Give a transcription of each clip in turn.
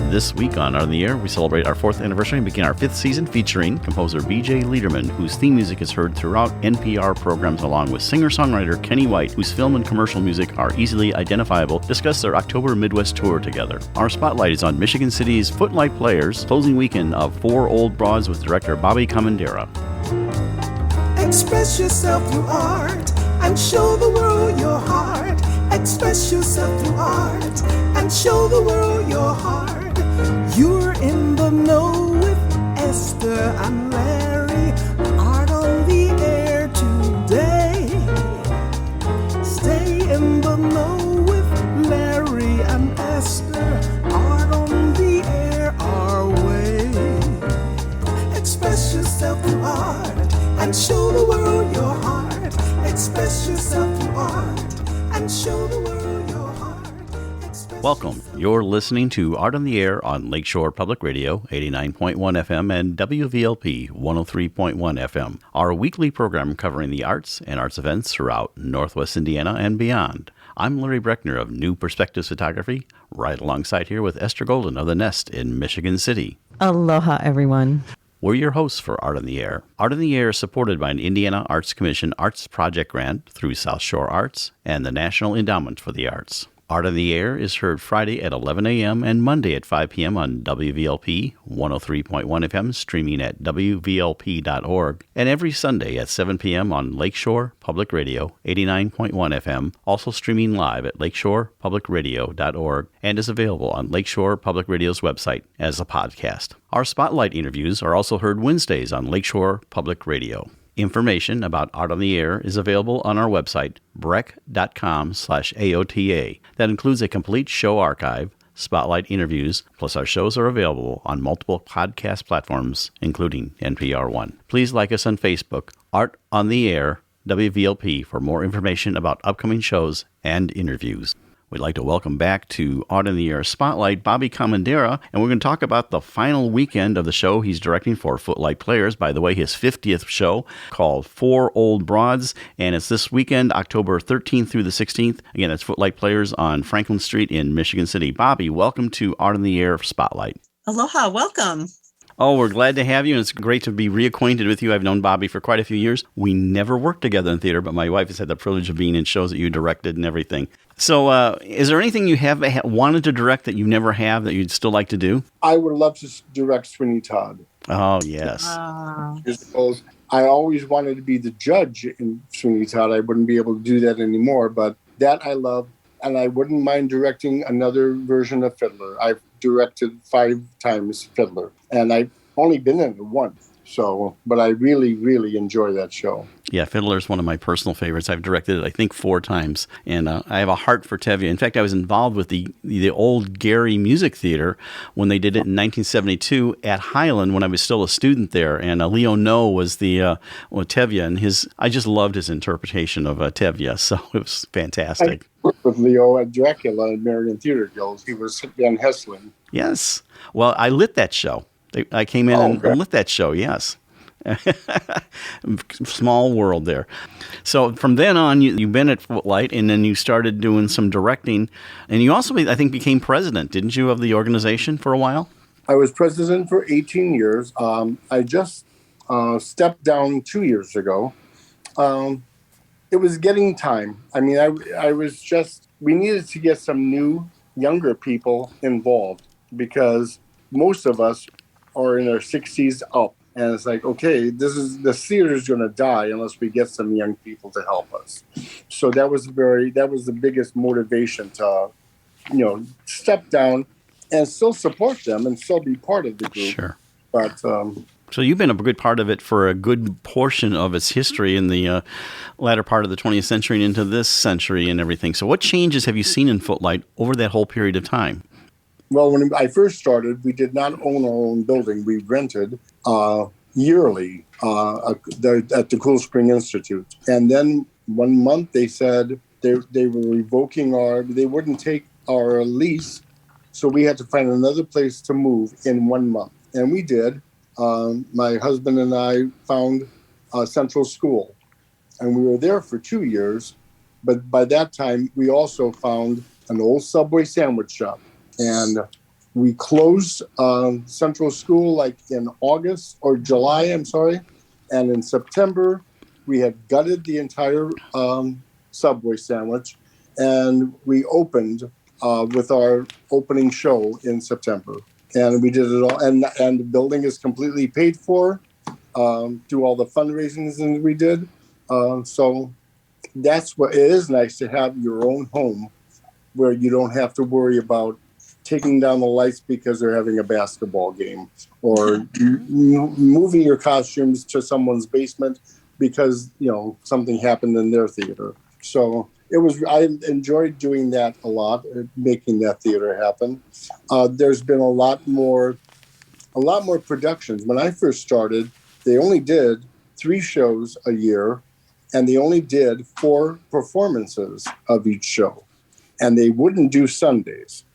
This week on the Air, we celebrate our 4th anniversary and begin our 5th season featuring composer BJ Leiderman, whose theme music is heard throughout NPR programs, along with singer-songwriter Kenny White, whose film and commercial music are easily identifiable, discuss their October Midwest tour together. Our spotlight is on Michigan City's Footlight Players, closing weekend of Four Old Broads with director Bobby Kommendera. Express yourself through art and show the world your heart. Express yourself through art and show the world your heart. You're in the know with Esther and Larry. Art on the air today. Stay in the know with Larry and Esther. Art on the air our way. Express yourself through art and show the world your heart. Express yourself through art and show the world your heart. Welcome. You're listening to Art on the Air on Lakeshore Public Radio, 89.1 FM and WVLP 103.1 FM, our weekly program covering the arts and arts events throughout Northwest Indiana and beyond. I'm Larry Breckner of New Perspectives Photography, right alongside here with Esther Golden of The Nest in Michigan City. Aloha, everyone. We're your hosts for Art on the Air. Art on the Air is supported by an Indiana Arts Commission Arts Project Grant through South Shore Arts and the National Endowment for the Arts. Art on the Air is heard Friday at 11 a.m. and Monday at 5 p.m. on WVLP 103.1 FM, streaming at WVLP.org, and every Sunday at 7 p.m. on Lakeshore Public Radio 89.1 FM, also streaming live at lakeshorepublicradio.org, and is available on Lakeshore Public Radio's website as a podcast. Our spotlight interviews are also heard Wednesdays on Lakeshore Public Radio. Information about Art on the Air is available on our website, breck.com/AOTA. That includes a complete show archive, spotlight interviews, plus our shows are available on multiple podcast platforms, including NPR One. Please like us on Facebook, Art on the Air, WVLP, for more information about upcoming shows and interviews. We'd like to welcome back to Art on the Air Spotlight Bobby Kommendera, and we're going to talk about the final weekend of the show he's directing for Footlight Players. By the way, his 50th show called Four Old Broads, and it's this weekend, October 13th through the 16th. Again, that's Footlight Players on Franklin Street in Michigan City. Bobby, welcome to Art on the Air Spotlight. Aloha, welcome. Oh, we're glad to have you, and it's great to be reacquainted with you. I've known Bobby for quite a few years. We never worked together in theater, but my wife has had the privilege of being in shows that you directed and everything. So is there anything you have wanted to direct that you never have that you'd still like to do? I would love to direct Sweeney Todd. Oh, yes. I always wanted to be the judge in Sweeney Todd. I wouldn't be able to do that anymore, but that I love, and I wouldn't mind directing another version of Fiddler. I've directed 5 times Fiddler, and I've only been in it once. But I really, really enjoy that show. Yeah, Fiddler is one of my personal favorites. I've directed it, I think, 4 times, and I have a heart for Tevye. In fact, I was involved with the old Gary Music Theater when they did it in 1972 at Highland when I was still a student there, and Leo No was the Tevye, and I just loved his interpretation of Tevye, so it was fantastic. I worked with Leo at Dracula at Marion Theater Guild. He was Van Hessling. Yes. Well, I lit that show. I came in and lit that show, yes. Small world there. So from then on, you've been at Footlight, and then you started doing some directing. And you also, I think, became president, didn't you, of the organization for a while? I was president for 18 years. I just stepped down 2 years ago. It was getting time. I mean, we needed to get some new, younger people involved because most of us are in our 60s up. And it's like, okay, the theater's going to die unless we get some young people to help us. So that was the biggest motivation to, step down and still support them and still be part of the group. Sure. But so you've been a good part of it for a good portion of its history in the latter part of the 20th century and into this century and everything. So what changes have you seen in Footlight over that whole period of time? Well, when I first started, we did not own our own building. We rented yearly at the Cool Spring Institute. And then one month they said they were revoking they wouldn't take our lease. So we had to find another place to move in 1 month. And we did. My husband and I found Central School. And we were there for 2 years. But by that time, we also found an old Subway sandwich shop. And we closed Central School like in August or July, I'm sorry. And in September, we had gutted the entire Subway sandwich, and we opened with our opening show in September. And we did it all, and the building is completely paid for through all the fundraising that we did. So that's what it is nice to have your own home where you don't have to worry about taking down the lights because they're having a basketball game, or moving your costumes to someone's basement because, you know, something happened in their theater. So I enjoyed doing that a lot, making that theater happen. There's been a lot more productions. When I first started, they only did 3 shows a year, and they only did 4 performances of each show, and they wouldn't do Sundays.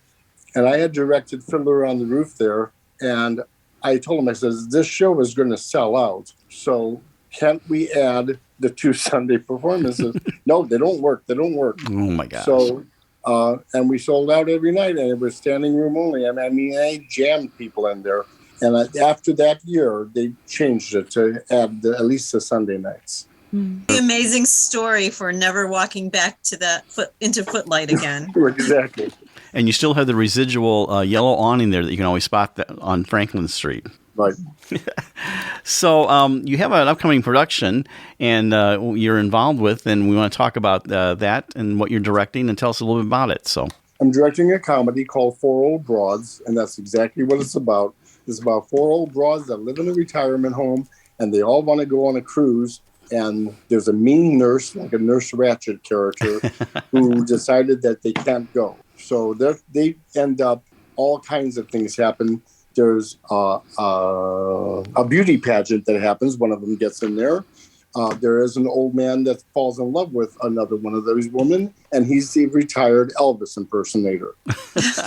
And I had directed Fiddler on the Roof there, and I told him, I says, this show is going to sell out, so can't we add the 2 Sunday performances? No, they don't work. Oh, my gosh. So, and we sold out every night, and it was standing room only. I mean, I jammed people in there. And after that year, they changed it to add at least the Sunday nights. The amazing story for never walking back to into Footlight again. Exactly. And you still have the residual yellow awning there that you can always spot on Franklin Street. Right. So you have an upcoming production and you're involved with, and we want to talk about that and what you're directing, and tell us a little bit about it. So I'm directing a comedy called 4 Old Broads, and that's exactly what it's about. It's about 4 old broads that live in a retirement home, and they all want to go on a cruise. And there's a mean nurse, like a Nurse Ratched character, who decided that they can't go. So they end up, all kinds of things happen. There's a beauty pageant that happens. One of them gets in there. There is an old man that falls in love with another one of those women, and he's the retired Elvis impersonator.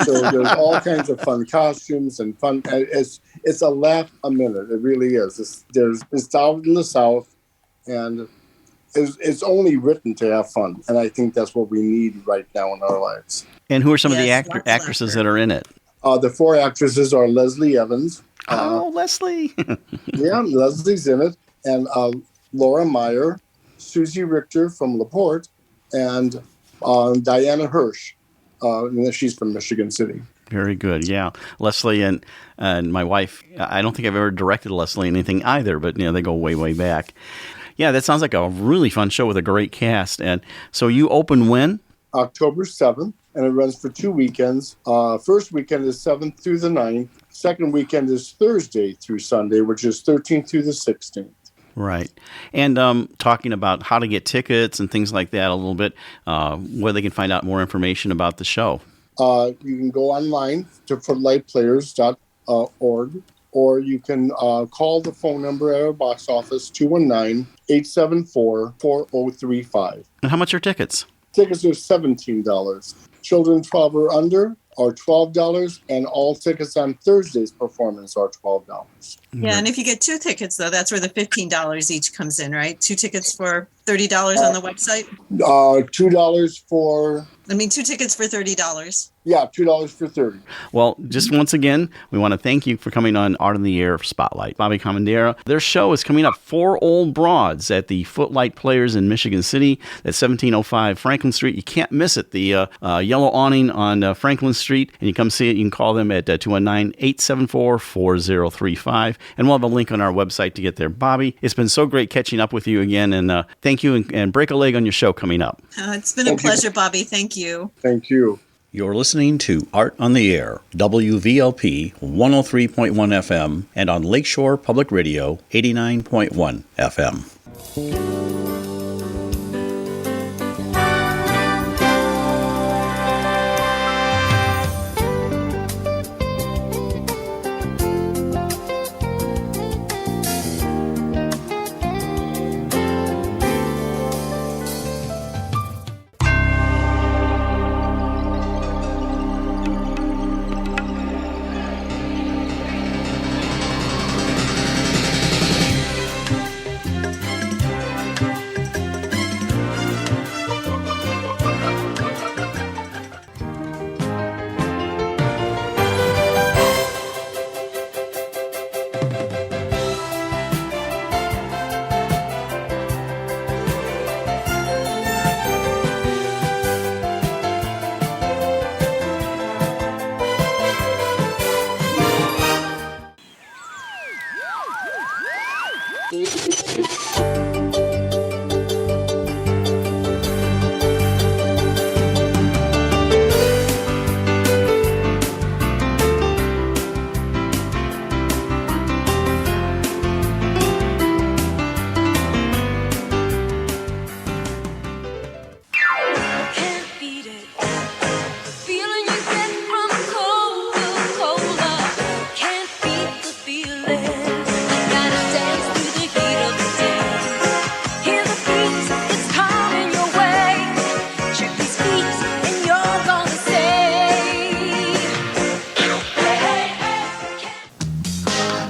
So there's all kinds of fun costumes and fun. It's a laugh a minute. It really is. It's out in the South, and it's only written to have fun. And I think that's what we need right now in our lives. And who are some of the actresses that are in it? The 4 actresses are Leslie Evans. Leslie. Yeah, Leslie's in it. And Laura Meyer, Susie Richter from LaPorte, and Diana Hirsch. She's from Michigan City. Very good. Yeah. Leslie and my wife, I don't think I've ever directed Leslie in anything either, but they go way, way back. Yeah, that sounds like a really fun show with a great cast. And so you open when? October 7th, and it runs for 2 weekends. First weekend is 7th through the 9th. Second weekend is Thursday through Sunday, which is 13th through the 16th. Right. And talking about how to get tickets and things like that a little bit, where they can find out more information about the show. You can go online to footlightplayers.org, or you can call the phone number at our box office, 219-874-4035. And how much are tickets? Tickets are $17. Children 12 or under are $12, and all tickets on Thursday's performance are $12. Yeah, and if you get 2 tickets, though, that's where the $15 each comes in, right? 2 tickets for $30 on the website? $2 for... 2 tickets for $30. Yeah, $2 for 30. Well, just once again, we want to thank you for coming on Art in the Air Spotlight. Bobby Kommendera. Their show is coming up, 4 Old Broads at the Footlight Players in Michigan City at 1705 Franklin Street. You can't miss it. The yellow awning on Franklin Street, and you come see it. You can call them at 219-874-4035, and we'll have a link on our website to get there. Bobby, it's been so great catching up with you again, and thank you, and break a leg on your show coming up. It's been a pleasure, Bobby. Thank you. Thank you. You're listening to Art on the Air, WVLP 103.1 FM, and on Lakeshore Public Radio 89.1 FM.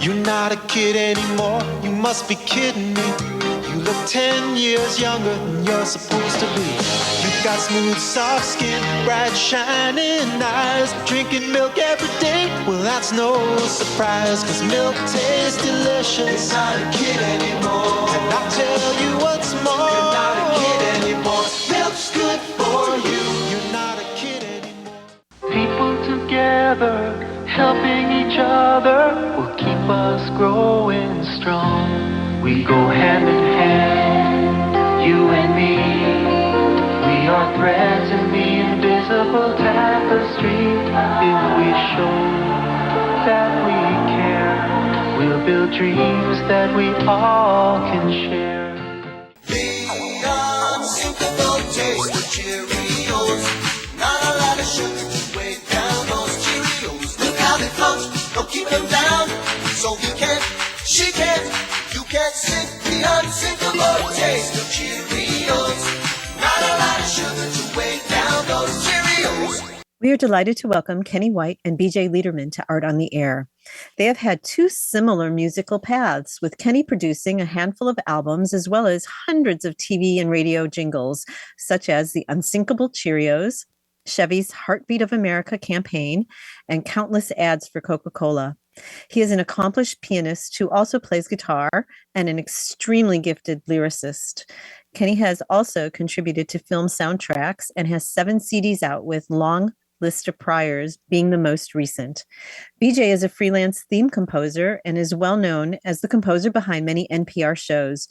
You're not a kid anymore, you must be kidding me. You look 10 years younger than you're supposed to be. You've got smooth, soft skin, bright, shining eyes. Drinking milk every day, well that's no surprise, 'cause milk tastes delicious. You're not a kid anymore. And I'll tell you what's more, you're not a kid anymore. Milk's good for you. You're not a kid anymore. People together, helping each other, will keep us growing strong. We go hand in hand, you and me. We are threads in the invisible tapestry. If we show that we care, we'll build dreams that we all can share. The unsinkable taste of Cheerios. Not a lot of sugar to weigh down those Cheerios. Look how they float, don't keep them down. So he can't, she can't, you can't sink the unsinkable taste of Cheerios. Not a lot of sugar to weigh down those Cheerios. We are delighted to welcome Kenny White and BJ Leiderman to Art on the Air. They have had two similar musical paths, with Kenny producing a handful of albums as well as hundreds of TV and radio jingles, such as the Unsinkable Cheerios, Chevy's Heartbeat of America campaign, and countless ads for Coca-Cola. He is an accomplished pianist who also plays guitar and an extremely gifted lyricist. Kenny has also contributed to film soundtracks and has 7 CDs out, with Long List of Priors being the most recent. BJ is a freelance theme composer and is well known as the composer behind many NPR shows: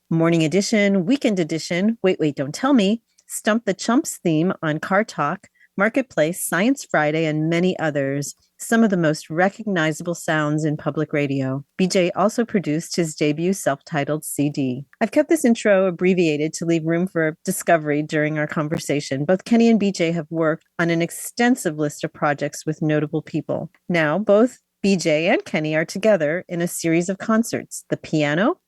Morning Edition, Weekend Edition, Wait, Don't Tell Me, Stump the Chumps theme on Car Talk, Marketplace, Science Friday, and many others, some of the most recognizable sounds in public radio. BJ also produced his debut self-titled CD. I've kept this intro abbreviated to leave room for discovery during our conversation. Both Kenny and BJ have worked on an extensive list of projects with notable people. Now, both BJ and Kenny are together in a series of concerts. The Piano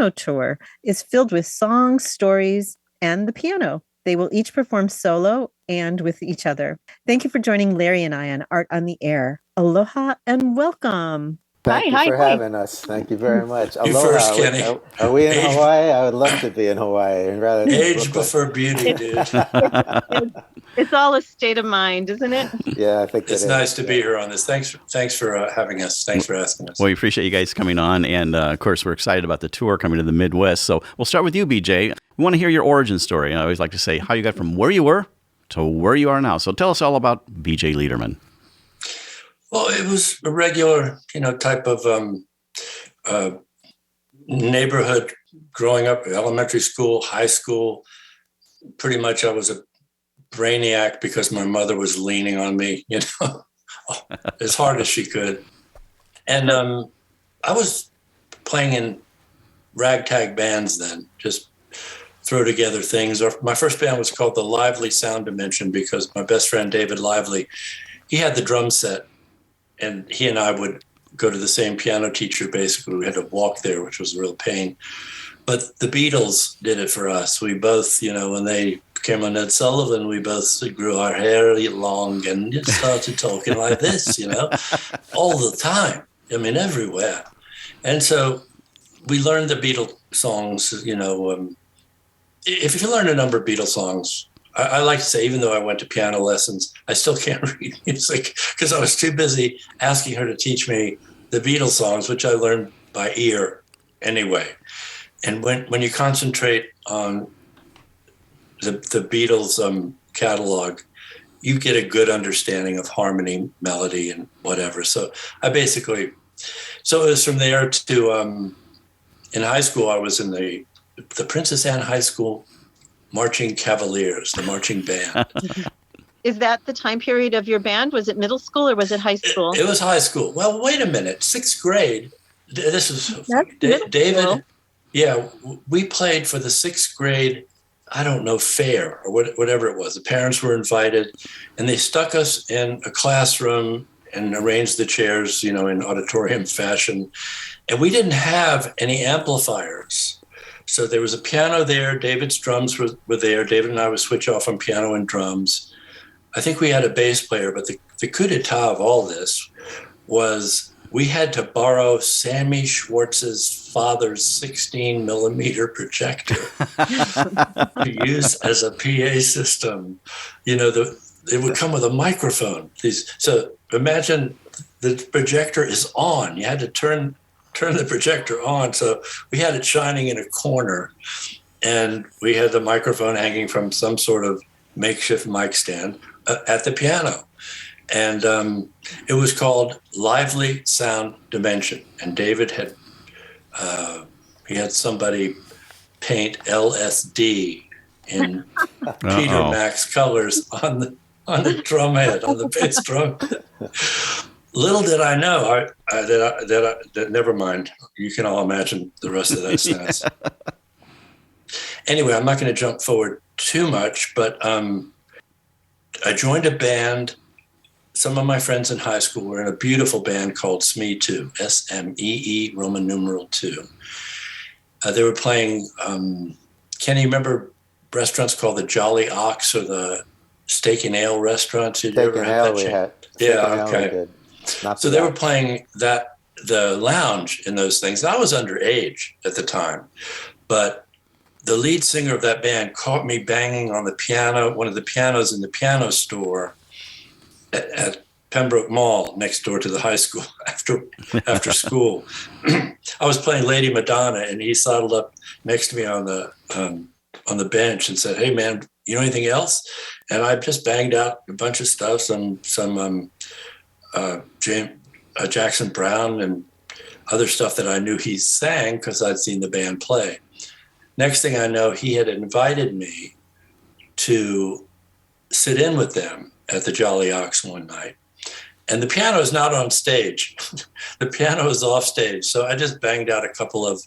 Tour is filled with songs, stories, and the piano. They will each perform solo and with each other. Thank you for joining Larry and I on Art on the Air. Aloha and welcome. Thank you for having us. Thank you very much. You Aloha. first, Kenny. Are we in Hawaii? I would love to be in Hawaii. Rather than Age Brooklyn. before beauty, dude. It's all a state of mind, isn't it? Yeah, I think it's nice to be here on this. Thanks for having us. Thanks for asking us. Well, we appreciate you guys coming on. And of course, we're excited about the tour coming to the Midwest. So we'll start with you, BJ. We want to hear your origin story. I always like to say how you got from where you were to where you are now. So tell us all about BJ Leiderman. Well, it was a regular, type of neighborhood growing up, elementary school, high school. Pretty much I was a brainiac because my mother was leaning on me, as hard as she could. And I was playing in ragtag bands then, just throw together things. My first band was called the Lively Sound Dimension because my best friend, David Lively, he had the drum set, and he and I would go to the same piano teacher. Basically, we had to walk there, which was a real pain. But the Beatles did it for us. We both, when they came on Ed Sullivan, we both grew our hair long and started talking like this, all the time. I mean, everywhere. And so we learned the Beatles songs, if you learn a number of Beatles songs, I like to say, even though I went to piano lessons, I still can't read music because I was too busy asking her to teach me the Beatles songs, which I learned by ear anyway. And when you concentrate on the Beatles catalog, you get a good understanding of harmony, melody, and whatever. So it was from there to, in high school, I was in the Princess Anne High School Marching Cavaliers, the marching band. Is that the time period of your band? Was it middle school or was it high school? It was high school. Well, wait a minute. 6th grade. This is David. School. Yeah, we played for the 6th grade, I don't know, fair or whatever it was. The parents were invited, and they stuck us in a classroom and arranged the chairs, in auditorium fashion. And we didn't have any amplifiers. So there was a piano there. David's drums were there. David and I would switch off on piano and drums. I think we had a bass player, but the coup d'etat of all this was we had to borrow Sammy Schwartz's father's 16 millimeter projector to use as a PA system. You know, it would come with a microphone. So imagine the projector is on. You had to turn the projector on. So we had it shining in a corner, and we had the microphone hanging from some sort of makeshift mic stand at the piano. And it was called Lively Sound Dimension. And David he had somebody paint LSD in Peter Max colors on the drum head, on the bass drum. Little did I know that never mind. You can all imagine the rest of that sentence. Anyway, I'm not going to jump forward too much, but I joined a band. Some of my friends in high school were in a beautiful band called SME2, SMEE, Roman numeral 2. They were playing, Kenny, you remember restaurants called the Jolly Ox or the Steak and Ale restaurants? Did you ever have that? We had. Yeah, okay. So they were playing the lounge in those things. I was underage at the time, but the lead singer of that band caught me banging on the piano, one of the pianos in the piano store at Pembroke Mall next door to the high school after school. I was playing Lady Madonna, and he sidled up next to me on the bench and said, "Hey man, you know anything else?" And I just banged out a bunch of stuff, some Jackson Browne and other stuff that I knew he sang because I'd seen the band play. Next thing I know, he had invited me to sit in with them at the Jolly Ox one night. And the piano is not on stage. The piano is off stage. So I just banged out a couple of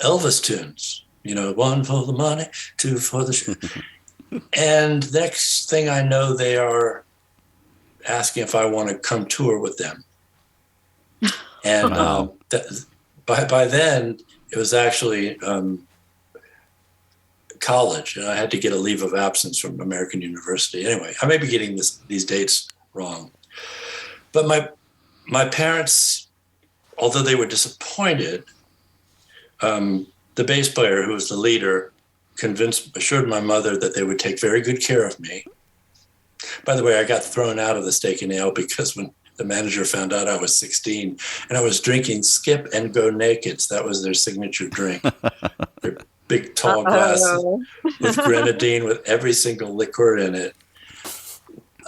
Elvis tunes, you know, one for the money, two for the show. And next thing I know, they are asking if I want to come tour with them. And by then, it was actually college, and I had to get a leave of absence from American University. Anyway, I may be getting these dates wrong. But my parents, although they were disappointed, the bass player, who was the leader, assured my mother that they would take very good care of me. By the way, I got thrown out of the Steak and Ale because when the manager found out I was 16 and I was drinking Skip and Go Nakeds. That was their signature drink. Their big tall glasses with grenadine with every single liqueur in it.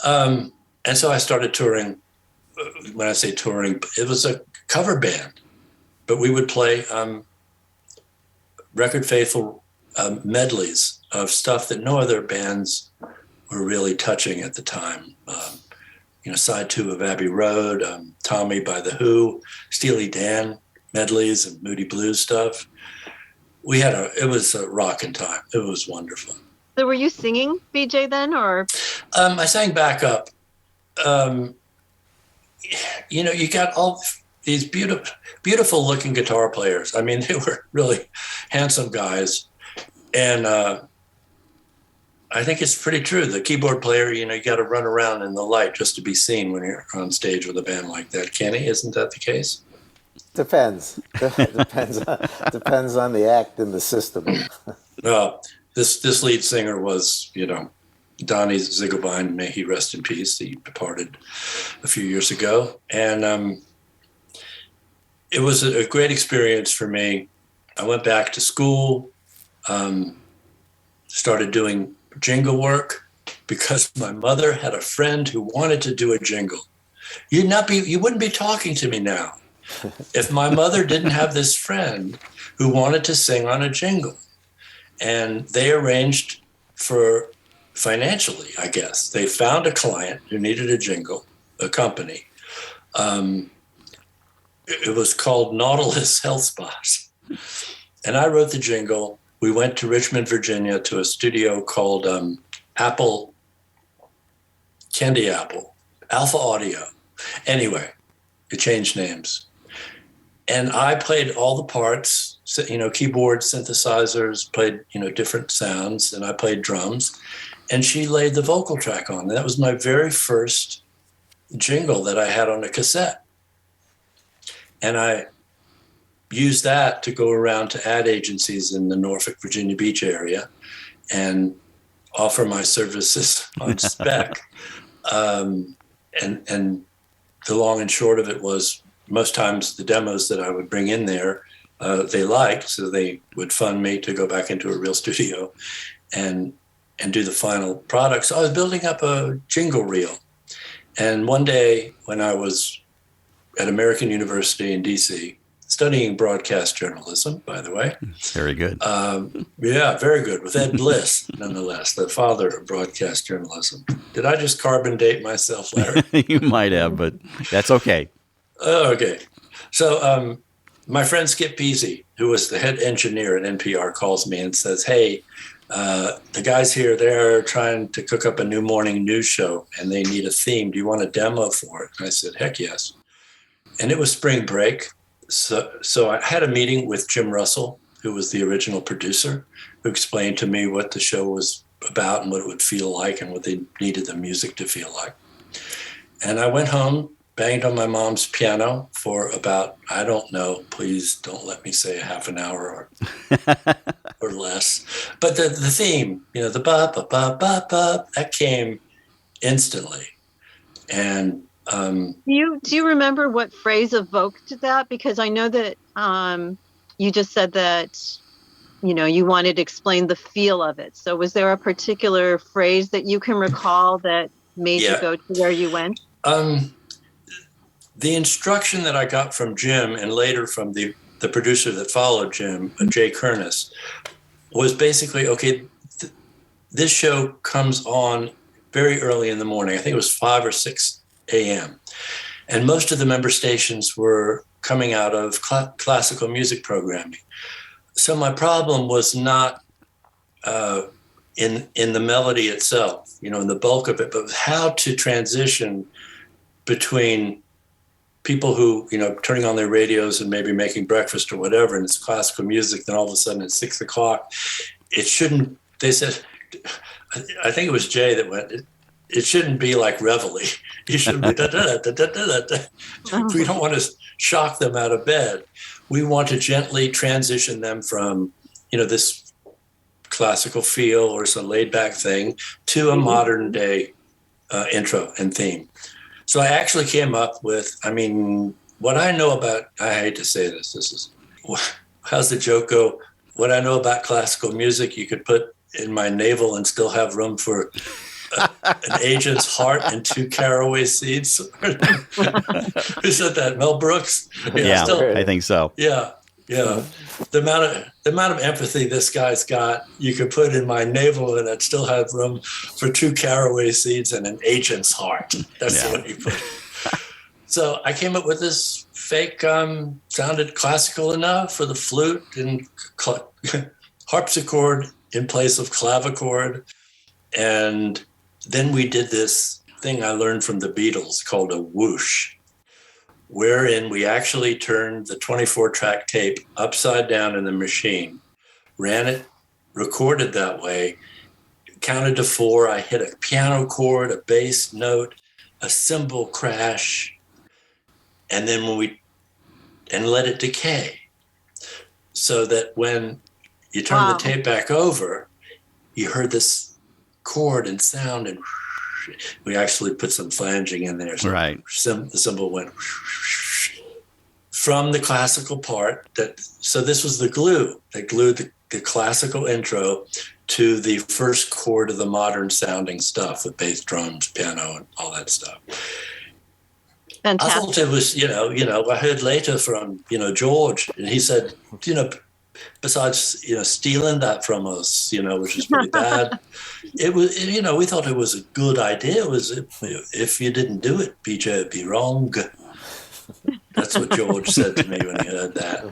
And so I started touring. When I say touring, it was a cover band, but we would play Record Faithful medleys of stuff that no other bands were really touching at the time. Side 2 of Abbey Road, Tommy by The Who, Steely Dan medleys and Moody Blues stuff. It was a rockin' time. It was wonderful. So were you singing, BJ, then, or? I sang backup. You got all these beautiful looking guitar players. I mean, they were really handsome guys. And I think it's pretty true. The keyboard player, you got to run around in the light just to be seen when you're on stage with a band like that. Kenny, isn't that the case? Depends. Depends on the act and the system. Well, this lead singer was, Donnie Ziegelbein, may he rest in peace. He departed a few years ago. And it was a great experience for me. I went back to school, started doing jingle work because my mother had a friend who wanted to do a jingle. You wouldn't be talking to me now if my mother didn't have this friend who wanted to sing on a jingle. And they arranged for, financially, I guess, they found a client who needed a jingle, a company. It was called Nautilus Health Spas. And I wrote the jingle. We went to Richmond, Virginia, to a studio called Candy Apple, Alpha Audio. Anyway, it changed names. And I played all the parts, keyboard, synthesizers, played, different sounds, and I played drums. And she laid the vocal track on. And that was my very first jingle that I had on a cassette. And I used that to go around to ad agencies in the Norfolk, Virginia Beach area and offer my services on spec. And the long and short of it was most times the demos that I would bring in there, they liked, so they would fund me to go back into a real studio and do the final product. So I was building up a jingle reel. And one day when I was at American University in DC, studying broadcast journalism, by the way. Very good. Yeah, very good. With Ed Bliss, nonetheless, the father of broadcast journalism. Did I just carbon date myself, Larry? You might have, but that's okay. Okay. So my friend Skip Peasy, who was the head engineer at NPR, calls me and says, hey, the guys here, they're trying to cook up a new morning news show and they need a theme. Do you want a demo for it? And I said, heck yes. And it was spring break. So I had a meeting with Jim Russell, who was the original producer, who explained to me what the show was about and what it would feel like and what they needed the music to feel like. And I went home, banged on my mom's piano for about, I don't know, please don't let me say a half an hour or less. But the theme, the ba ba ba ba ba, that came instantly. And do you remember what phrase evoked that? Because I know that you just said that you wanted to explain the feel of it. So was there a particular phrase that you can recall that made you go to where you went? The instruction that I got from Jim and later from the producer that followed Jim, Jay Kernis, was basically, okay, this show comes on very early in the morning. I think it was 5 or 6 a.m. And most of the member stations were coming out of classical music programming. So my problem was not in the melody itself, in the bulk of it, but how to transition between people who, turning on their radios and maybe making breakfast or whatever, and it's classical music, then all of a sudden at 6 o'clock, it shouldn't, they said, I think it was Jay that went, it shouldn't be like Reveille. You shouldn't be da-da-da-da-da-da. We don't want to shock them out of bed. We want to gently transition them from, this classical feel or some laid back thing to a modern day intro and theme. So I actually came up with, what I know about, I hate to say this, how's the joke go? What I know about classical music, you could put in my navel and still have room for an agent's heart and 2 caraway seeds. Who said that? Mel Brooks? Yeah, I think so. Yeah. The amount of empathy this guy's got, you could put in my navel and I'd still have room for 2 caraway seeds and an agent's heart. That's what he put. So I came up with this fake, sounded classical enough for the flute and harpsichord in place of clavichord. And then we did this thing I learned from the Beatles called a whoosh, wherein we actually turned the 24-track tape upside down in the machine, ran it, recorded that way, counted to 4. I hit a piano chord, a bass note, a cymbal crash, and then and let it decay. So that when you turn the tape back over, you heard this chord and sound, and we actually put some flanging in there. So right. The cymbal went from the classical part. So this was the glue that glued the classical intro to the first chord of the modern sounding stuff with bass, drums, piano, and all that stuff. Fantastic. I thought it was, I heard later from, George, and he said, besides, stealing that from us, which is pretty bad, it was, we thought it was a good idea. It was, if you didn't do it, BJ, it'd be wrong. That's what George said to me when he heard that.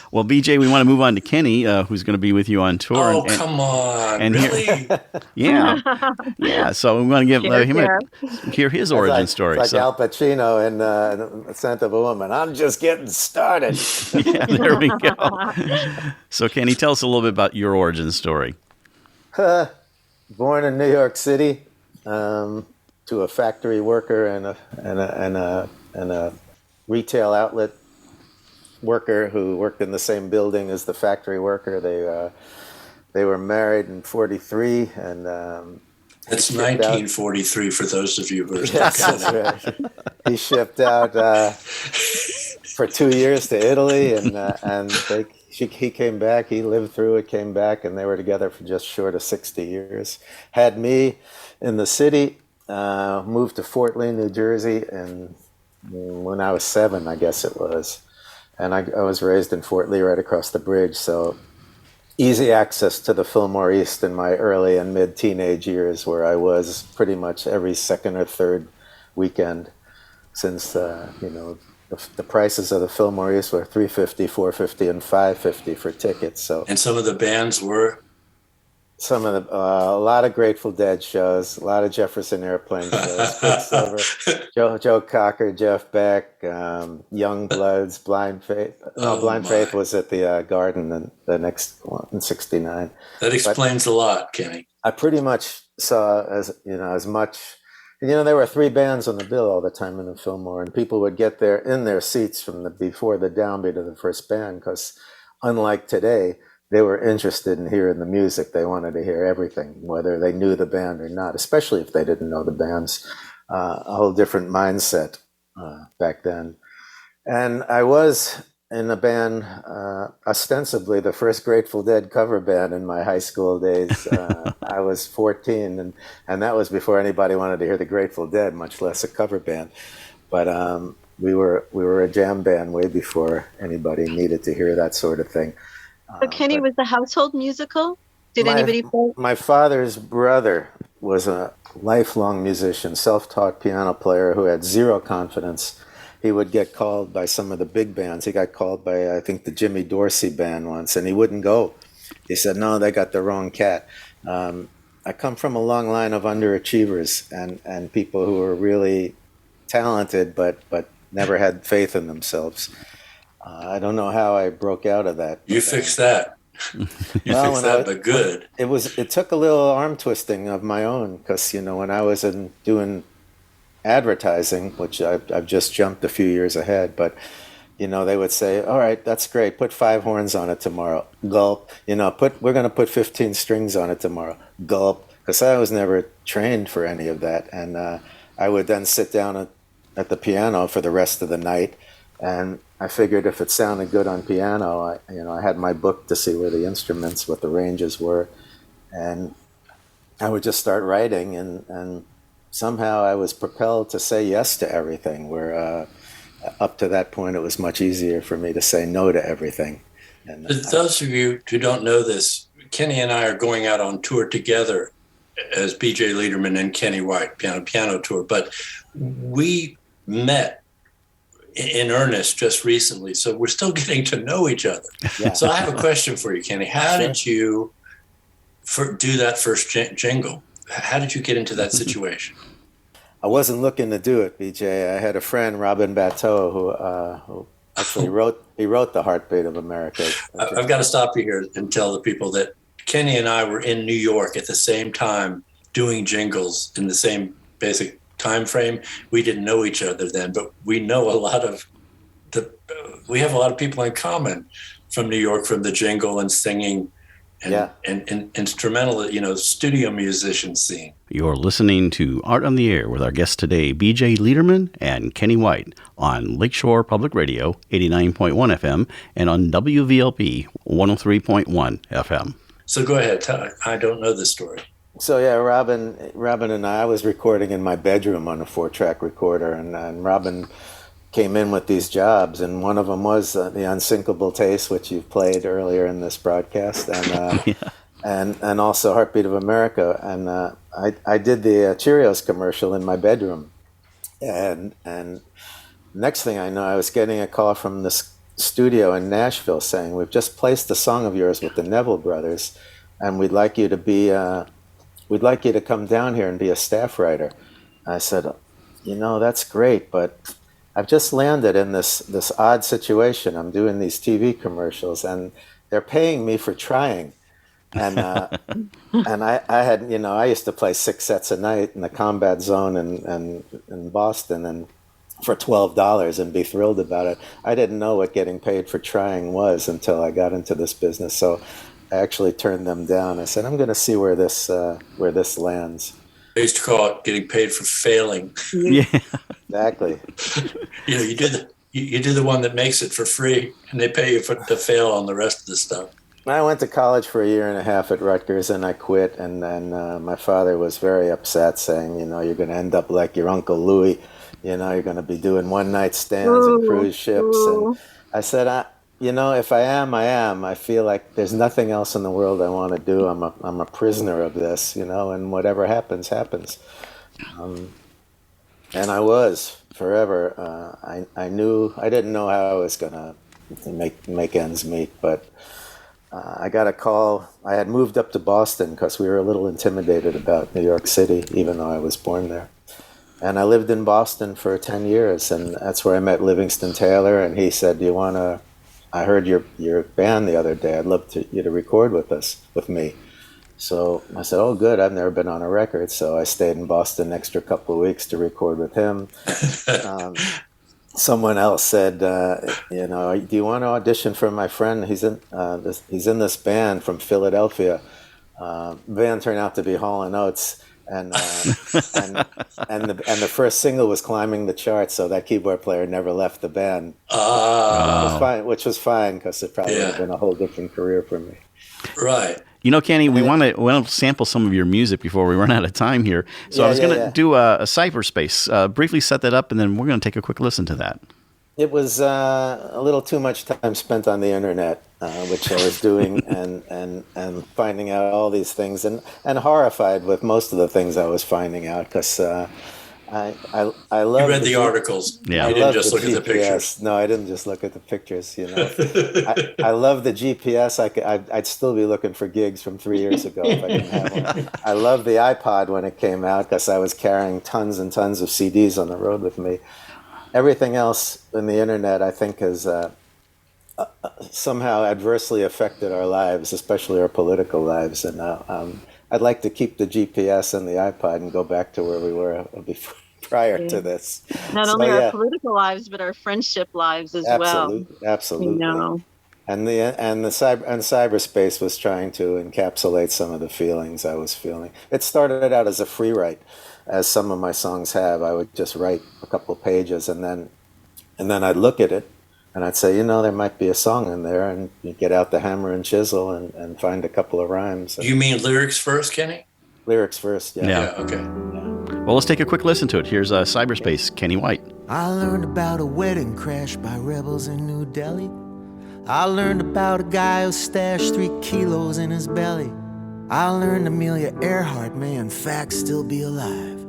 Well, BJ, we want to move on to Kenny, who's going to be with you on tour. Oh, come on. Really? Yeah. So we want to hear his origin story. It's like Al Pacino in Scent of a Woman. I'm just getting started. Yeah, there we go. So, Kenny, tell us a little bit about your origin story. Born in New York City. to a factory worker and a retail outlet worker who worked in the same building as the factory worker. They were married in 43, and That's 1943 for those of you who are still yes, counting. that's right. He shipped out for 2 years to Italy, and he came back. He lived through it, came back, and they were together for just short of 60 years. Had me in the city, moved to Fort Lee, New Jersey, and when I was 7, I guess it was. And I was raised in Fort Lee, right across the bridge, so easy access to the Fillmore East in my early and mid-teenage years, where I was pretty much every second or third weekend, since the prices of the Fillmore East were $350, $450, and $550 for tickets. So, and some of the bands were a lot of Grateful Dead shows, a lot of Jefferson Airplane shows, Quicksilver, Joe Cocker, Jeff Beck, Young Bloods, Blind Faith. No, Blind Faith was at the Garden and the next one in '69. That explains a lot, Kenny. I pretty much saw as much. There were 3 bands on the bill all the time in the Fillmore, and people would get in their seats from before the downbeat of the first band, because unlike today, they were interested in hearing the music. They wanted to hear everything, whether they knew the band or not, especially if they didn't know the bands. A whole different mindset back then. And I was in a band, ostensibly the first Grateful Dead cover band in my high school days. I was 14, and that was before anybody wanted to hear the Grateful Dead, much less a cover band. But we were a jam band way before anybody needed to hear that sort of thing. So Kenny, was the household musical? Did anybody play? My father's brother was a lifelong musician, self-taught piano player who had zero confidence. He would get called by some of the big bands. He got called by, I think, the Jimmy Dorsey band once, and he wouldn't go. He said, no, they got the wrong cat. I come from a long line of underachievers and people who were really talented but never had faith in themselves. I don't know how I broke out of that. You fixed that. But good. It took a little arm twisting of my own, because when I was doing advertising, which I've just jumped a few years ahead, but they would say, all right, that's great, put 5 horns on it tomorrow, gulp. We're going to put 15 strings on it tomorrow, gulp, because I was never trained for any of that. And I would then sit down at the piano for the rest of the night, and I figured if it sounded good on piano, I had my book to see where the instruments, what the ranges were, and I would just start writing, and somehow I was propelled to say yes to everything, where up to that point it was much easier for me to say no to everything. And for those of you who don't know this, Kenny and I are going out on tour together as BJ Leiderman and Kenny White, piano tour, but we met in earnest just recently, so we're still getting to know each other. Yeah. So I have a question for you, Kenny. How did you do that first jingle? How did you get into that situation? I wasn't looking to do it, BJ. I had a friend, Robin Bateau, who actually wrote The Heartbeat of America. I've got to stop you here and tell the people that Kenny and I were in New York at the same time doing jingles in the same basic time frame. We didn't know each other then, but we know we have a lot of people in common from New York, from the jingle and singing and instrumental, studio musician scene. You're listening to Art on the Air with our guests today, BJ Leiderman and Kenny White, on Lakeshore Public Radio, 89.1 FM, and on WVLP, 103.1 FM. So go ahead. I don't know this story. So yeah, Robin and I was recording in my bedroom on a 4-track recorder, and Robin came in with these jobs, and one of them was the Unsinkable Taste, which you've played earlier in this broadcast, and also Heartbeat of America. And I did the Cheerios commercial in my bedroom, and next thing I know, I was getting a call from the studio in Nashville saying, "We've just placed a song of yours with the Neville Brothers, and we'd like you to come down here and be a staff writer." I said, that's great, but I've just landed in this odd situation. I'm doing these TV commercials, and they're paying me for trying. And I had, I used to play 6 sets a night in the combat zone in Boston, and for $12 and be thrilled about it. I didn't know what getting paid for trying was until I got into this business. So I actually turned them down. I said, I'm going to see where this lands. They used to call it getting paid for failing. Yeah. Exactly. You do the one that makes it for free, and they pay you to fail on the rest of the stuff. I went to college for 1.5 years at Rutgers, and I quit. And then my father was very upset, saying, you're going to end up like your Uncle Louis. You're going to be doing one-night stands and cruise ships. And I said, if I am, I am. I feel like there's nothing else in the world I want to do. I'm a prisoner of this, and whatever happens, happens. And I was forever. I didn't know how I was going to make ends meet, but I got a call. I had moved up to Boston because we were a little intimidated about New York City, even though I was born there. And I lived in Boston for 10 years, and that's where I met Livingston Taylor, and he said, I heard your band the other day. I'd love you to record with me. So I said, oh, good. I've never been on a record. So I stayed in Boston an extra couple of weeks to record with him. Someone else said, do you want to audition for my friend? He's in this band from Philadelphia. The band turned out to be Hall & Oates. And the first single was climbing the charts, so that keyboard player never left the band, which was fine because it probably would have been a whole different career for me. Right. Kenny, we want to sample some of your music before we run out of time here. So I was going to do a cyberspace, briefly set that up, and then we're going to take a quick listen to that. It was a little too much time spent on the internet, which I was doing, and finding out all these things, and horrified with most of the things I was finding out, because I love. You read the articles. Yeah. You didn't just look at the pictures. No, I didn't just look at the pictures. I love the GPS. I'd still be looking for gigs from 3 years ago if I didn't have one. I love the iPod when it came out because I was carrying tons and tons of CDs on the road with me. Everything else in the internet, I think, has somehow adversely affected our lives, especially our political lives. And I'd like to keep the GPS and the iPod and go back to where we were prior to this. Not only our political lives, but our friendship lives as well. Absolutely. And cyberspace was trying to encapsulate some of the feelings I was feeling. It started out as a free write, as some of my songs have. I would just write a couple of pages, and then I'd look at it, and I'd say, there might be a song in there, and you get out the hammer and chisel and find a couple of rhymes. You mean lyrics first, Kenny? Lyrics first, yeah. Yeah, okay. Well, let's take a quick listen to it. Here's Cyberspace, Kenny White. I learned about a wedding crash by rebels in New Delhi. I learned about a guy who stashed 3 kilos in his belly. I learned Amelia Earhart may in fact still be alive,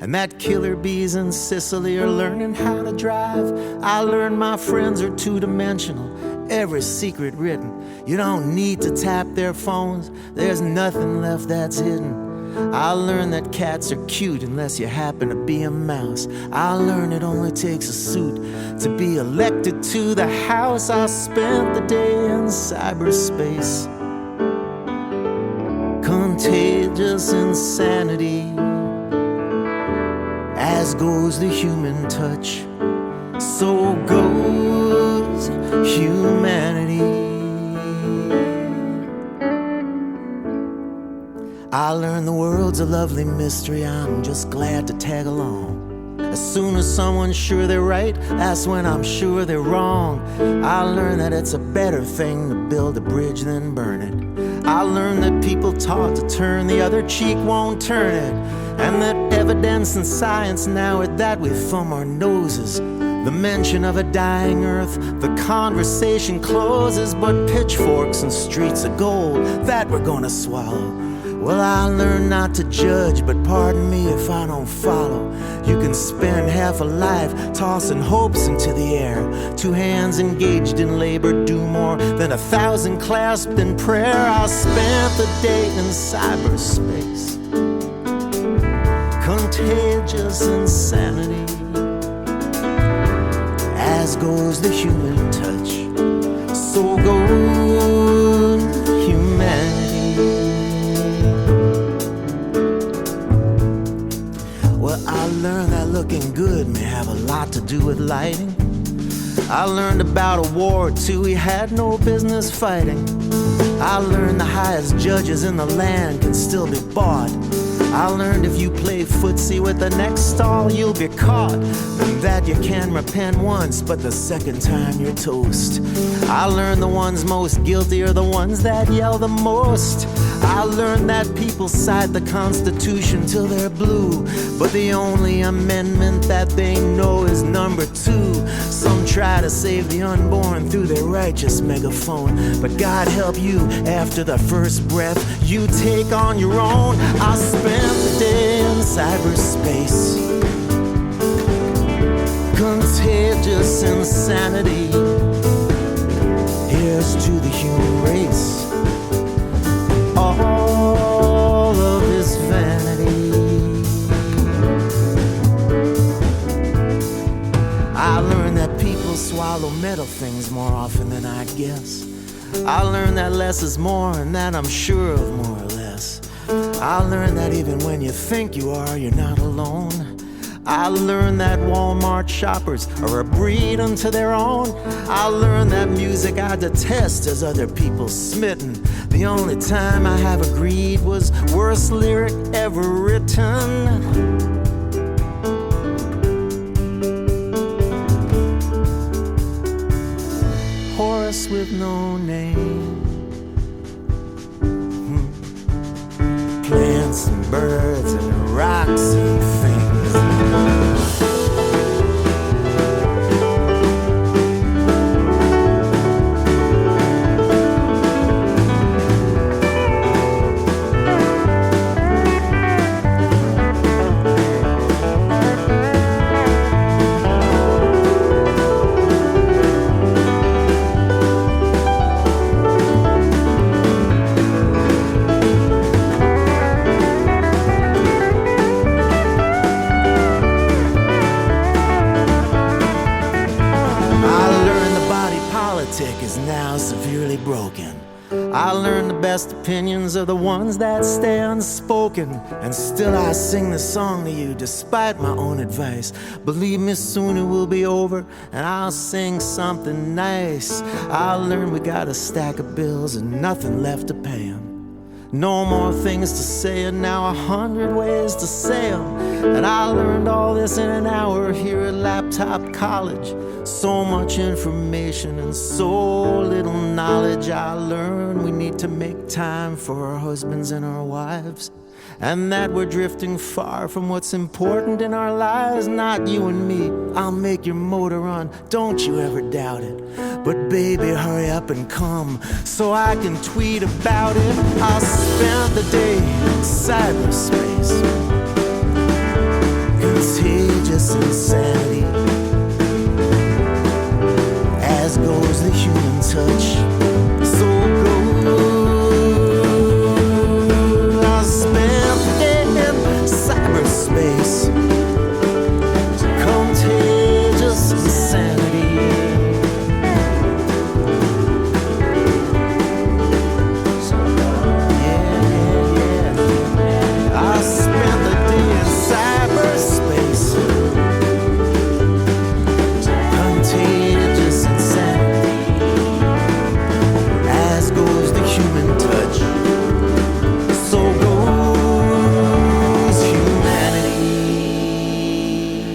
and that killer bees in Sicily are learning how to drive. I learned my friends are two-dimensional, every secret written. You don't need to tap their phones, there's nothing left that's hidden. I learned that cats are cute unless you happen to be a mouse. I learned it only takes a suit to be elected to the House. I spent the day in cyberspace. Contagious insanity, as goes the human touch, so goes humanity. I learned the world's a lovely mystery, I'm just glad to tag along. As soon as someone's sure they're right, that's when I'm sure they're wrong. I learned that it's a better thing to build a bridge than burn it. I learned that people taught to turn the other cheek won't turn it, and that evidence and science now are that we thumb our noses. The mention of a dying earth, the conversation closes, but pitchforks and streets of gold, that we're gonna swallow. Well, I learned not to judge, but pardon me if I don't follow. You can spend half a life tossing hopes into the air. 2 hands engaged in labor do more than 1,000 clasped in prayer. I spent the day in cyberspace. Contagious insanity, as goes the human touch, so goes humanity. lighting. I learned about a war or two we had no business fighting. I learned the highest judges in the land can still be bought. I learned if you play footsie with the next stall, you'll be caught. And that you can repent once, but the second time you're toast. I learned the ones most guilty are the ones that yell the most. I learned that people cite the Constitution till they're blue, but the only amendment that they know is number 2. Some try to save the unborn through their righteous megaphone, but God help you after the first breath you take on your own. I spent the day in cyberspace, contagious insanity. Here's to the human race, all of this vanity. I learned that people swallow metal things more often than I guess. I learned that less is more, and that I'm sure of more or less. I learned that even when you think you are, you're not alone. I learned that Walmart shoppers are a breed unto their own. I learned that music I detest has other people smitten. The only time I have agreed was worst lyric ever written. Horse with no name, plants and birds and rocks and things. I learned the best opinions are the ones that stay unspoken. And still I sing this song to you despite my own advice. Believe me, soon it will be over and I'll sing something nice. I learned we got a stack of bills and nothing left to pay 'em. No more things to say and now 100 ways to say 'em. And I learned all this in an hour here at Laptop College. So much information and so little knowledge. I learned we need to make time for our husbands and our wives, and that we're drifting far from what's important in our lives. Not you and me, I'll make your motor run, don't you ever doubt it. But baby, hurry up and come so I can tweet about it. I'll spend the day in cyberspace, contagious insanity. As goes the human touch, so goes. I spent the day in cyberspace, contagious insanity. Yeah. I spent the day in cyberspace, contagious insanity. As goes the human touch, so goes humanity.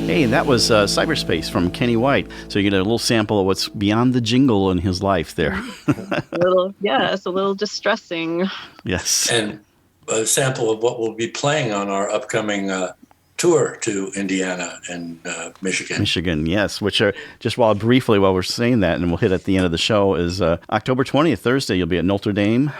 Hey, that was Cyberspace from Kenny White. So you get a little sample of what's beyond the jingle in his life there. It's a little distressing. Yes. And a sample of what we'll be playing on our upcoming tour to Indiana and Michigan. Michigan, yes, which are, just briefly while we're saying that, and we'll hit at the end of the show, is October 20th, Thursday, you'll be at Notre Dame,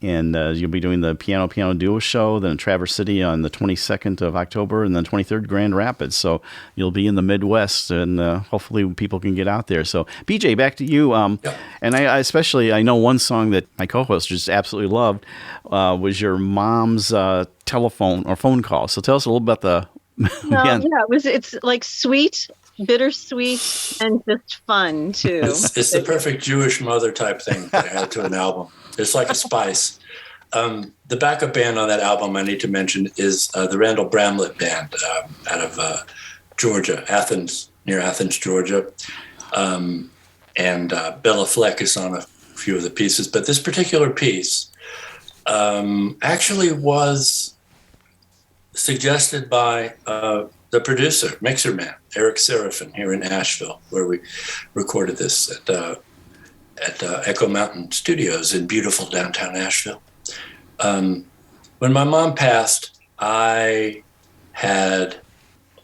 and you'll be doing the piano duo show, then Traverse City on the 22nd of October, and then 23rd Grand Rapids. So you'll be in the Midwest, and hopefully people can get out there. So BJ, back to you. Yep. And I know one song that my co-host just absolutely loved was your mom's telephone or phone call. So tell us a little about the... It's like sweet, bittersweet, and just fun too. It's the perfect Jewish mother type thing to add to an album. It's like a spice. The backup band on that album I need to mention is the Randall Bramlett Band out of Georgia, Athens, near Athens, Georgia. And Bella Fleck is on a few of the pieces. But this particular piece actually was suggested by the producer, mixer man, Eric Seraphin, here in Asheville, where we recorded this at Echo Mountain Studios in beautiful downtown Asheville. When my mom passed, I had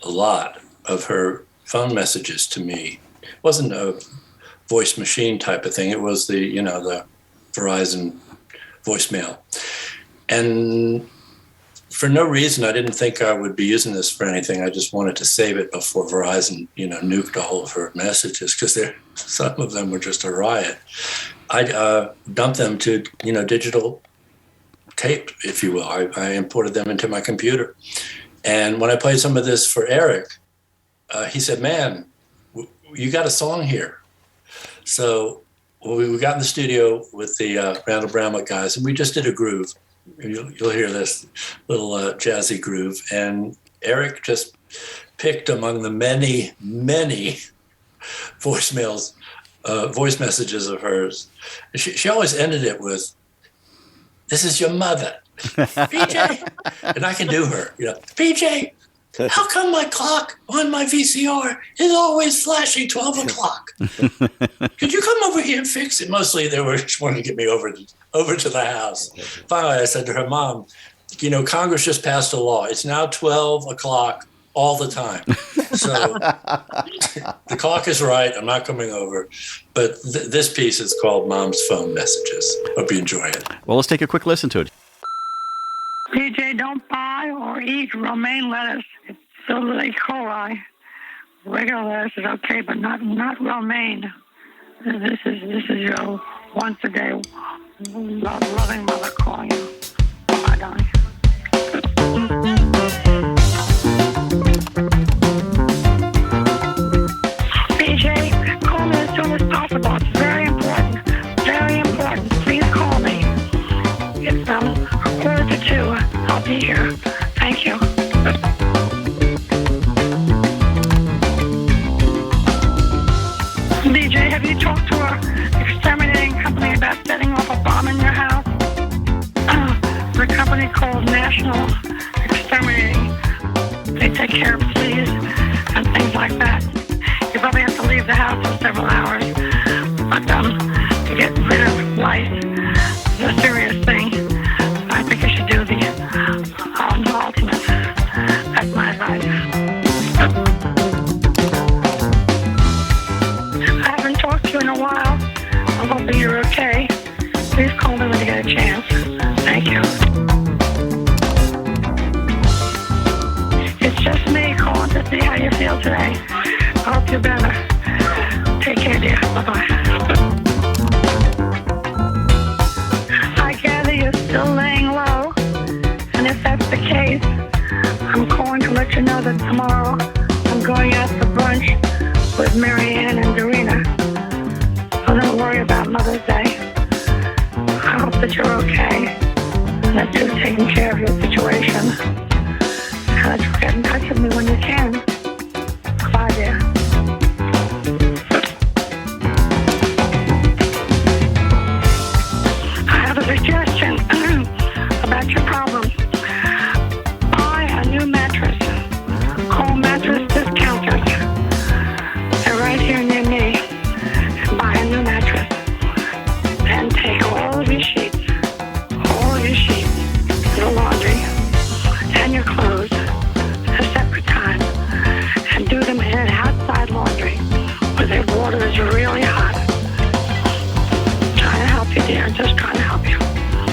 a lot of her phone messages to me. It wasn't a voice machine type of thing. It was the Verizon voicemail. And for no reason, I didn't think I would be using this for anything. I just wanted to save it before Verizon, nuked all of her messages, because some of them were just a riot. I dumped them to, digital tape, if you will. I imported them into my computer. And when I played some of this for Eric, he said, "Man, you got a song here." So we got in the studio with the Randall Bramlett guys, and we just did a groove. You'll hear this little jazzy groove. And Eric just picked among the many, many voice messages of hers. She always ended it with, "This is your mother, BJ." And I can do her, "BJ, how come my clock on my VCR is always flashing 12 o'clock? Could you come over here and fix it?" Mostly they were just wanting to get me over to the house. Finally, I said to her, "Mom, Congress just passed a law. It's now 12 o'clock all the time. So the clock is right. I'm not coming over." But this piece is called Mom's Phone Messages. Hope you enjoy it. Well, let's take a quick listen to it. BJ, don't buy or eat romaine lettuce. It's filled with E. coli. Regular lettuce is okay, but not romaine. This is your once a day loving mother calling you. Bye, darling. BJ, call me as soon as possible. It's very important. Very important. Please call me. It's 1:45. I'll be here. Thank you. BJ, have you talked to our exterminating company about setting off a bomb in your house? The company called National Exterminating. They take care of fleas and things like that. You probably have to leave the house for several hours. But to get rid of lice is a serious thing. I think you should do the ultimate. That's my advice. I haven't talked to you in a while. I'm hoping you're okay. Please call me when you get a chance. Thank you. It's just me calling to see how you feel today. I hope you're better. Take care, dear. Bye-bye. I gather you're still laying low. And if that's the case, I'm calling to let you know that tomorrow I'm going out for brunch with Mary Ann and Dorina. So don't worry about Mother's Day. I hope that you're okay and that you're taking care of your situation. And that you'll get in touch with me when you can. Bye, dear. I have a suggestion about your problem. Buy a new mattress. Call Mattress Discounters. They're right here near me. Buy a new mattress. And take all of your sheets to the laundry and your clothes at a separate time. And do them in an outside laundry where the water is really hot. Trying to help you, dear. Just trying to help you.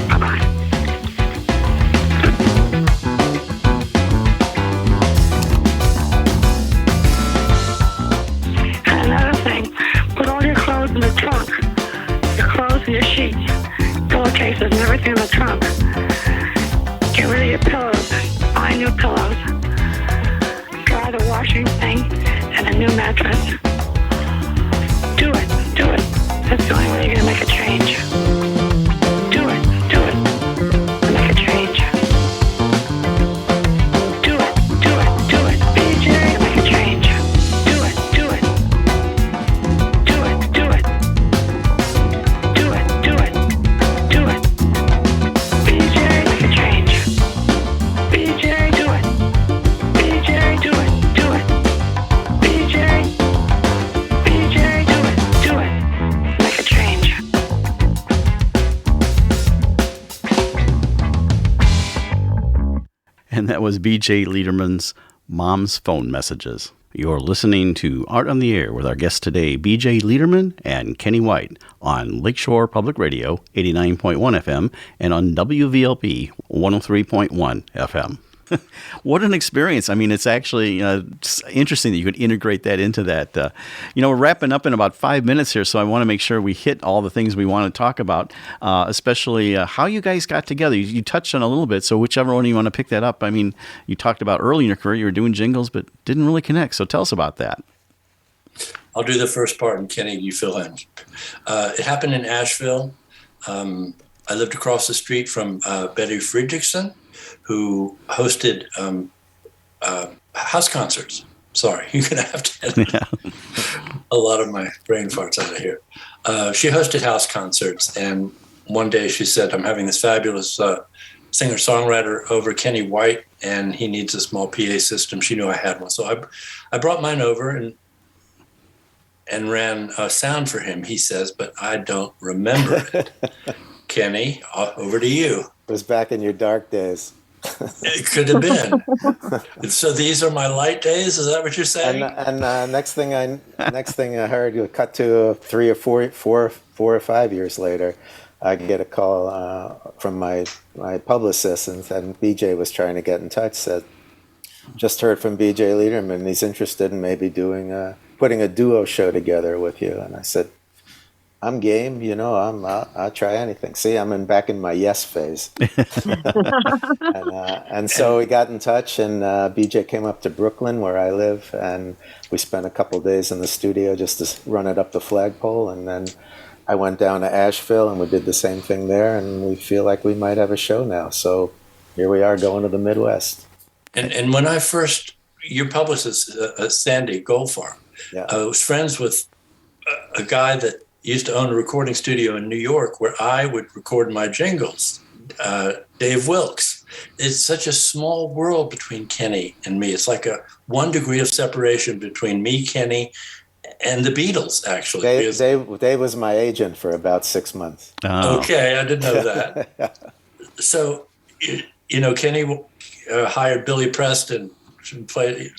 Bye-bye. And another thing, put all your clothes in the trunk. Your clothes and your sheets, pillowcases and everything in the trunk. Get rid of your pillows. Buy new pillows. Try the washing thing and a new mattress. Do it. That's the only way you're going to make a change. Do it. And make a change. Do it. BJ, and make a change. Do it. that was BJ Leiderman's Mom's Phone Messages. You're listening to Art on the Air with our guests today, BJ Leiderman and Kenny White, on Lakeshore Public Radio, 89.1 FM, and on WVLP, 103.1 FM. What an experience. I mean, it's actually it's interesting that you could integrate that into that. We're wrapping up in about 5 minutes here, so I want to make sure we hit all the things we want to talk about, especially how you guys got together. You touched on a little bit, so whichever one you want to pick that up. I mean, you talked about early in your career, you were doing jingles, but didn't really connect. So tell us about that. I'll do the first part, and Kenny, you fill in. It happened in Asheville. I lived across the street from Betty Fredrickson, who hosted house concerts. Sorry, you're going to have to edit a lot of my brain farts out of here. She hosted house concerts, and one day she said, I'm having this fabulous singer-songwriter over, Kenny White, and he needs a small PA system. She knew I had one. So I brought mine over and ran a sound for him, he says, but I don't remember it. Kenny, over to you. It was back in your dark days. It could have been. So these are my light days. Is that what you're saying? And next thing I heard, you cut to 3 or 4 or 5 years later, I get a call from my publicist, and BJ was trying to get in touch. Said, just heard from BJ Leiderman. He's interested in maybe putting a duo show together with you. And I said, I'm game, I'll try anything. See, I'm back in my yes phase. and so we got in touch, and BJ came up to Brooklyn, where I live, and we spent a couple of days in the studio just to run it up the flagpole. And then I went down to Asheville, and we did the same thing there, and we feel like we might have a show now. So here we are going to the Midwest. And when I first, your publicist, Sandy Goldfarb, I was friends with a guy that used to own a recording studio in New York where I would record my jingles, Dave Wilkes. It's such a small world between Kenny and me. It's like a 1 degree of separation between me, Kenny, and the Beatles, actually. Dave was my agent for about 6 months. Oh. Okay, I didn't know that. So, Kenny hired Billy Preston to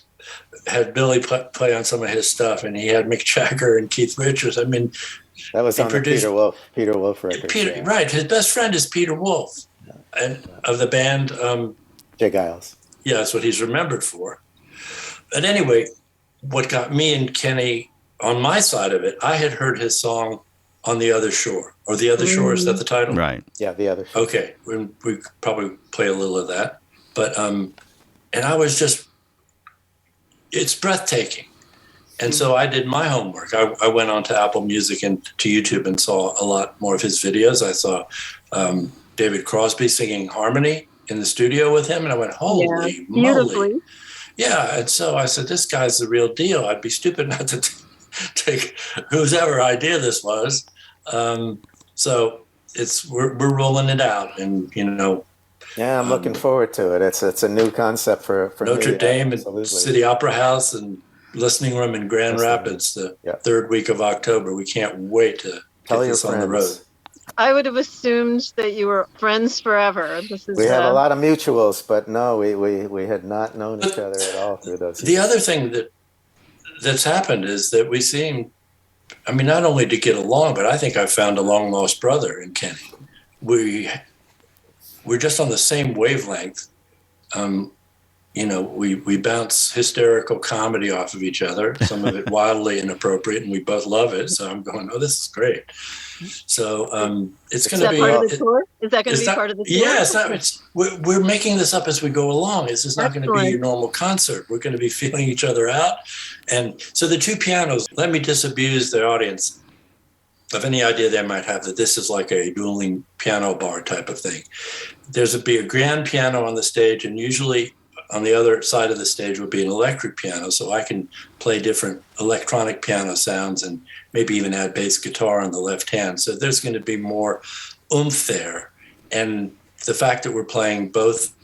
had Billy play on some of his stuff, and he had Mick Jagger and Keith Richards. I mean, that was on the Peter Wolf record. Right. His best friend is Peter Wolf, and of the band Jay Giles. Yeah, that's what he's remembered for. But anyway, what got me and Kenny on my side of it, I had heard his song On the Other Shore, or The Other Shore, is that the title? Right. Yeah, The Other Shore. Okay, we could probably play a little of that. But and I was just, it's breathtaking. And so I did my homework. I went on to Apple Music and to YouTube and saw a lot more of his videos. I saw David Crosby singing harmony in the studio with him, and I went, holy moly. Yeah, and so I said, this guy's the real deal. I'd be stupid not to take whosever idea this was. So we're rolling it out, and Yeah, I'm looking forward to it. It's a new concept for Notre me. Dame Absolutely. and City Opera House and Listening Room in Grand Rapids the third week of October. We can't wait to get this on the road. I would have assumed that you were friends forever. We have a lot of mutuals, but no, we had not known each other at all through those years. The other thing that's happened is that we seem, not only to get along, but I think I found a long lost brother in Kenny. We're just on the same wavelength. We bounce hysterical comedy off of each other, some of it wildly inappropriate, and we both love it. So I'm going, oh, this is great. So it's going to be part of the tour. Is that going to be part of the tour? Yeah, we're making this up as we go along. This is not going to be your normal concert. We're going to be feeling each other out. And so the two pianos, let me disabuse the audience of any idea they might have that this is like a dueling piano bar type of thing. There's be a grand piano on the stage, and usually on the other side of the stage would be an electric piano, so I can play different electronic piano sounds and maybe even add bass guitar on the left hand. So there's going to be more oomph there. And the fact that we're playing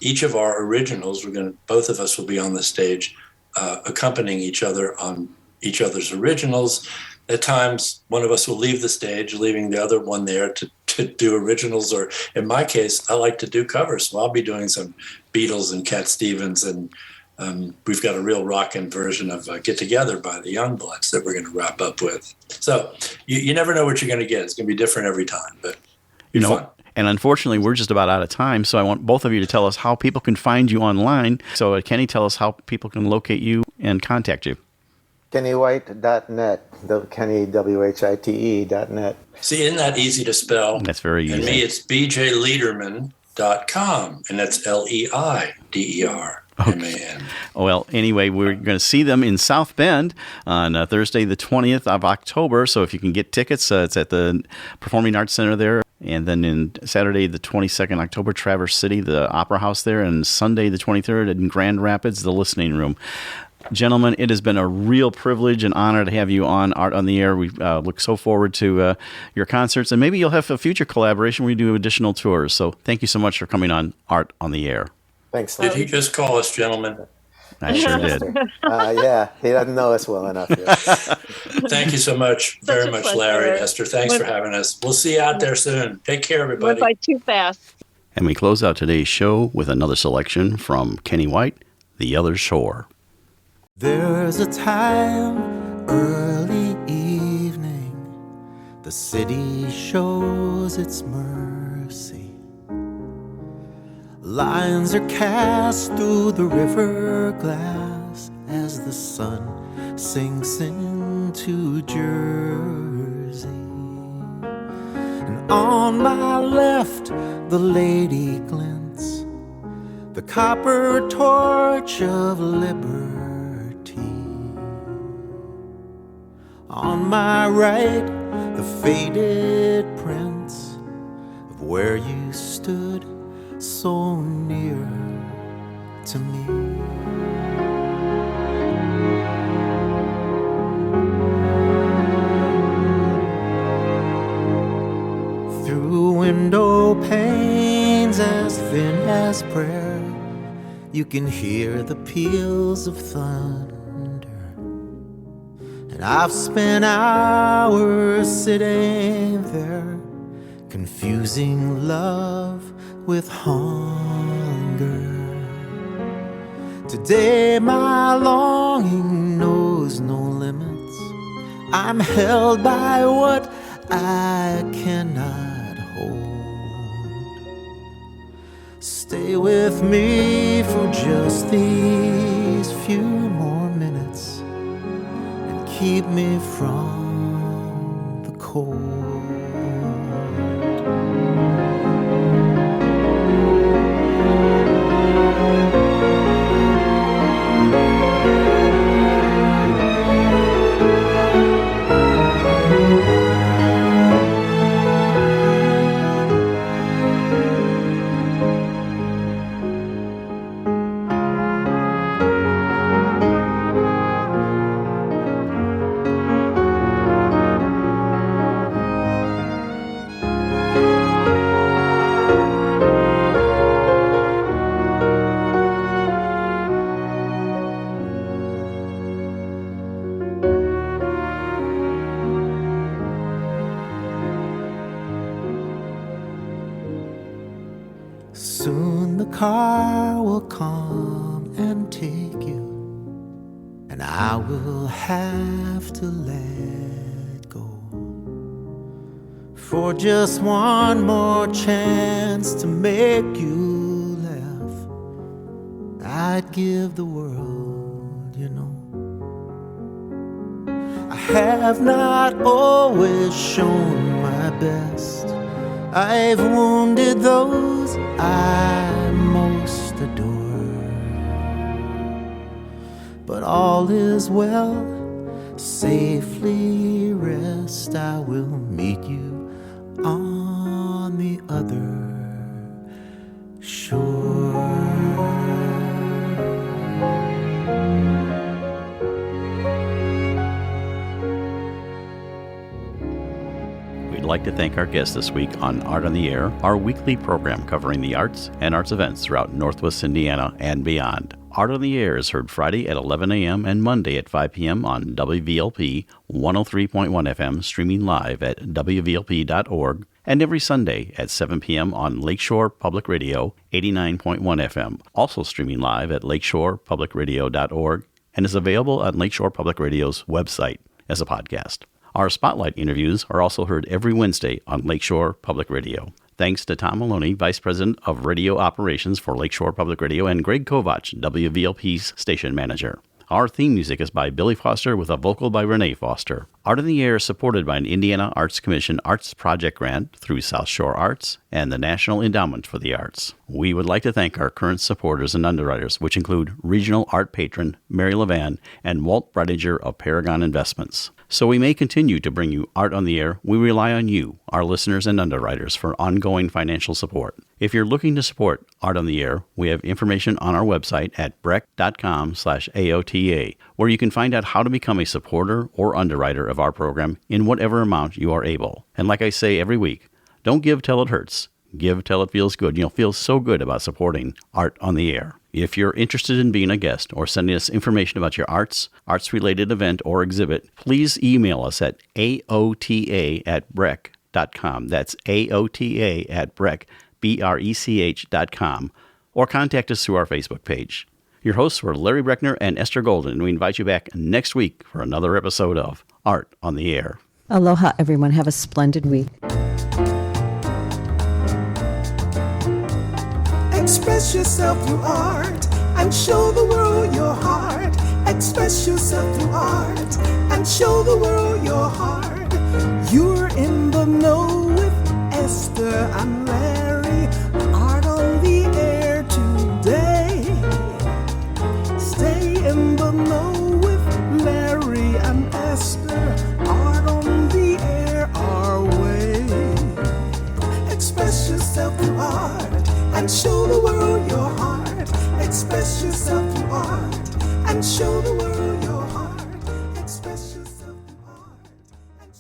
each of our originals, both of us will be on the stage accompanying each other on each other's originals. At times, one of us will leave the stage, leaving the other one there to do originals, or in my case, I like to do covers. So I'll be doing some Beatles and Cat Stevens, and we've got a real rockin' version of Get Together by the Youngbloods that we're going to wrap up with. So you never know what you're going to get. It's going to be different every time, but fun. And unfortunately, we're just about out of time, so I want both of you to tell us how people can find you online. So, Kenny, tell us how people can locate you and contact you. KennyWhite.net, KennyWhite.net. See, isn't that easy to spell? That's very easy. And me, it's BJ Leiderman.com, and that's Leiderman. Okay. Well, anyway, we're going to see them in South Bend on Thursday, the 20th of October. So if you can get tickets, it's at the Performing Arts Center there. And then in Saturday, the 22nd October, Traverse City, the Opera House there. And Sunday, the 23rd, in Grand Rapids, the Listening Room. Gentlemen, it has been a real privilege and honor to have you on Art on the Air. We look so forward to your concerts. And maybe you'll have a future collaboration where you do additional tours. So thank you so much for coming on Art on the Air. Thanks. Did he just call us gentlemen? I sure did. Yeah, he doesn't know us well enough yet. Thank you so much, very much, Larry, Esther. Thanks for having us. We'll see you out there soon. Take care, everybody. Went by too fast. And we close out today's show with another selection from Kenny White, The Other Shore. There's a time, early evening, the city shows its mercy. Lines are cast through the river glass as the sun sinks into Jersey. And on my left, the lady glints, the copper torch of liberty. On my right, the faded prints of where you stood so near to me. Through window panes as thin as prayer, you can hear the peals of thunder. And I've spent hours sitting there, confusing love with hunger. Today my longing knows no limits. I'm held by what I cannot hold. Stay with me for just these few more minutes and keep me from the cold. Soon the car will come and take you, and I will have to let go. For just one more chance to make you laugh, I'd give the world, you know. I have not always shown my best. I've wounded those I most adore. But all is well, safely rest. I will meet you on the other shore. We'd like to thank our guest this week on Art on the Air, our weekly program covering the arts and arts events throughout Northwest Indiana and beyond. Art on the Air is heard Friday at 11 a.m. and Monday at 5 p.m. on WVLP 103.1 FM, streaming live at wvlp.org, and every Sunday at 7 p.m. on Lakeshore Public Radio 89.1 FM, also streaming live at lakeshorepublicradio.org, and is available on Lakeshore Public Radio's website as a podcast. Our Spotlight interviews are also heard every Wednesday on Lakeshore Public Radio. Thanks to Tom Maloney, Vice President of Radio Operations for Lakeshore Public Radio, and Greg Kovach, WVLP's station manager. Our theme music is by Billy Foster with a vocal by Renee Foster. Art in the Air is supported by an Indiana Arts Commission Arts Project Grant through South Shore Arts and the National Endowment for the Arts. We would like to thank our current supporters and underwriters, which include Regional Art Patron Mary Levan and Walt Bredinger of Paragon Investments. So we may continue to bring you Art on the Air. We rely on you, our listeners and underwriters, for ongoing financial support. If you're looking to support Art on the Air, we have information on our website at breck.com/AOTA, where you can find out how to become a supporter or underwriter of our program in whatever amount you are able. And like I say every week, don't give till it hurts. Give till it feels good. You'll feel so good about supporting Art on the Air. If you're interested in being a guest or sending us information about your arts-related event or exhibit, please email us at aota@breck.com. That's aota@breck.com, or contact us through our Facebook page. Your hosts were Larry Breckner and Esther Golden, and we invite you back next week for another episode of Art on the Air. Aloha, everyone. Have a splendid week. Express yourself through art and show the world your heart. Express yourself through art and show the world your heart.